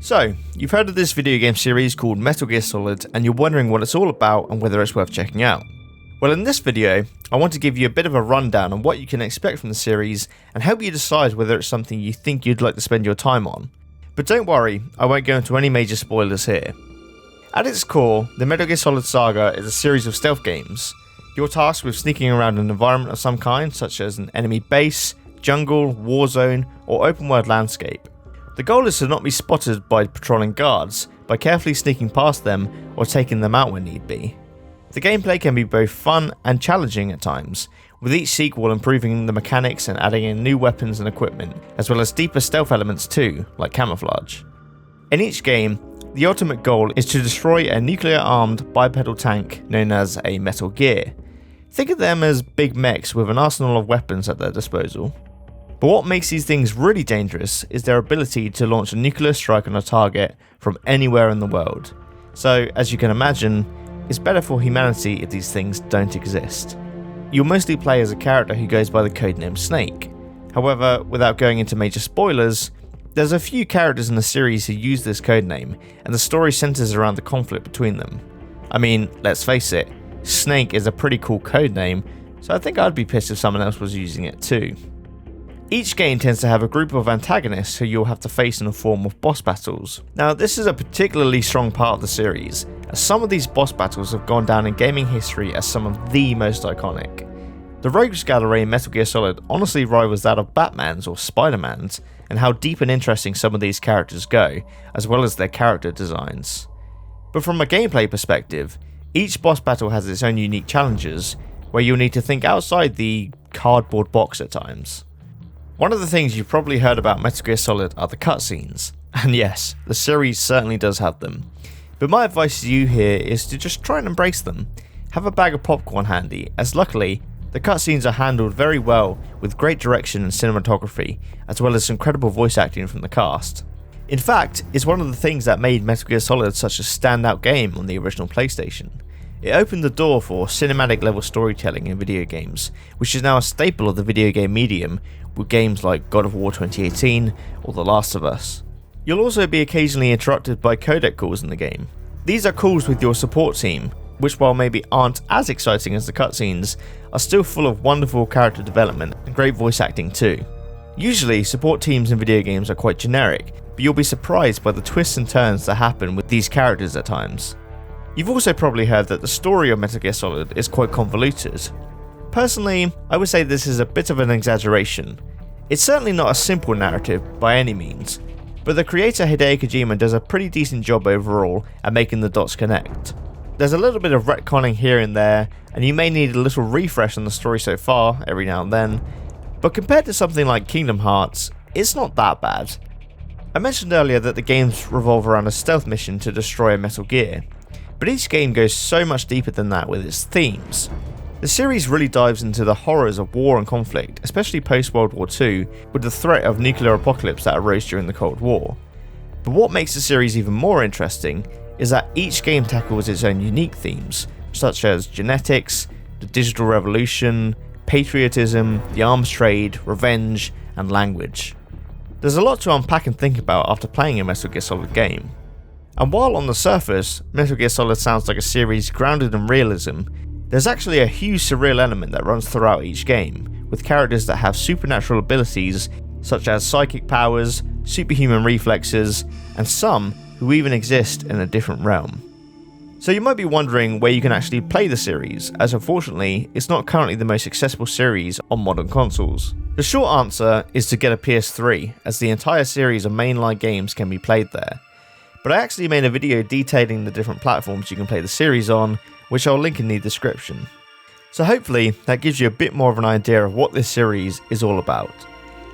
So, you've heard of this video game series called Metal Gear Solid and you're wondering what it's all about and whether it's worth checking out. Well, in this video, I want to give you a bit of a rundown on what you can expect from the series and help you decide whether it's something you think you'd like to spend your time on. But don't worry, I won't go into any major spoilers here. At its core, the Metal Gear Solid saga is a series of stealth games. You're tasked with sneaking around an environment of some kind, such as an enemy base, jungle, war zone, or open world landscape. The goal is to not be spotted by patrolling guards by carefully sneaking past them or taking them out when need be. The gameplay can be both fun and challenging at times, with each sequel improving the mechanics and adding in new weapons and equipment, as well as deeper stealth elements too, like camouflage. In each game, the ultimate goal is to destroy a nuclear-armed bipedal tank known as a Metal Gear. Think of them as big mechs with an arsenal of weapons at their disposal. But what makes these things really dangerous is their ability to launch a nuclear strike on a target from anywhere in the world. So, as you can imagine, it's better for humanity if these things don't exist. You'll mostly play as a character who goes by the codename Snake. However, without going into major spoilers, there's a few characters in the series who use this codename, and the story centers around the conflict between them. I mean, let's face it, Snake is a pretty cool codename, so I think I'd be pissed if someone else was using it too. Each game tends to have a group of antagonists who you'll have to face in the form of boss battles. Now, this is a particularly strong part of the series, as some of these boss battles have gone down in gaming history as some of the most iconic. The Rogues Gallery in Metal Gear Solid honestly rivals that of Batman's or Spider-Man's, and how deep and interesting some of these characters go, as well as their character designs. But from a gameplay perspective, each boss battle has its own unique challenges, where you'll need to think outside the cardboard box at times. One of the things you've probably heard about Metal Gear Solid are the cutscenes, and yes, the series certainly does have them. But my advice to you here is to just try and embrace them. Have a bag of popcorn handy, as luckily, the cutscenes are handled very well with great direction and cinematography, as well as incredible voice acting from the cast. In fact, it's one of the things that made Metal Gear Solid such a standout game on the original PlayStation. It opened the door for cinematic level storytelling in video games, which is now a staple of the video game medium with games like God of War 2018 or The Last of Us. You'll also be occasionally interrupted by codec calls in the game. These are calls with your support team, which while maybe aren't as exciting as the cutscenes, are still full of wonderful character development and great voice acting too. Usually, support teams in video games are quite generic, but you'll be surprised by the twists and turns that happen with these characters at times. You've also probably heard that the story of Metal Gear Solid is quite convoluted. Personally, I would say this is a bit of an exaggeration. It's certainly not a simple narrative by any means, but the creator Hideo Kojima does a pretty decent job overall at making the dots connect. There's a little bit of retconning here and there, and you may need a little refresh on the story so far every now and then, but compared to something like Kingdom Hearts, it's not that bad. I mentioned earlier that the games revolve around a stealth mission to destroy a Metal Gear, but each game goes so much deeper than that with its themes. The series really dives into the horrors of war and conflict, especially post-World War II, with the threat of nuclear apocalypse that arose during the Cold War. But what makes the series even more interesting is that each game tackles its own unique themes, such as genetics, the digital revolution, patriotism, the arms trade, revenge, and language. There's a lot to unpack and think about after playing a Metal Gear Solid game. And while on the surface, Metal Gear Solid sounds like a series grounded in realism, there's actually a huge surreal element that runs throughout each game, with characters that have supernatural abilities such as psychic powers, superhuman reflexes, and some who even exist in a different realm. So you might be wondering where you can actually play the series, as unfortunately it's not currently the most accessible series on modern consoles. The short answer is to get a PS3, as the entire series of mainline games can be played there. But I actually made a video detailing the different platforms you can play the series on, which I'll link in the description. So hopefully that gives you a bit more of an idea of what this series is all about.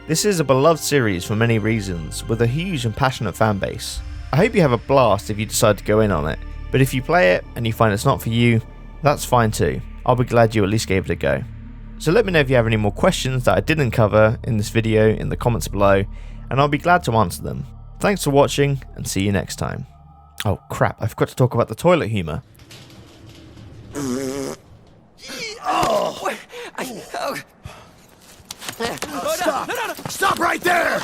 This is a beloved series for many reasons, with a huge and passionate fan base. I hope you have a blast if you decide to go in on it, but if you play it and you find it's not for you, that's fine too. I'll be glad you at least gave it a go. So let me know if you have any more questions that I didn't cover in this video in the comments below, and I'll be glad to answer them. Thanks for watching, and see you next time. Oh crap, I forgot to talk about the toilet humour. Stop right there!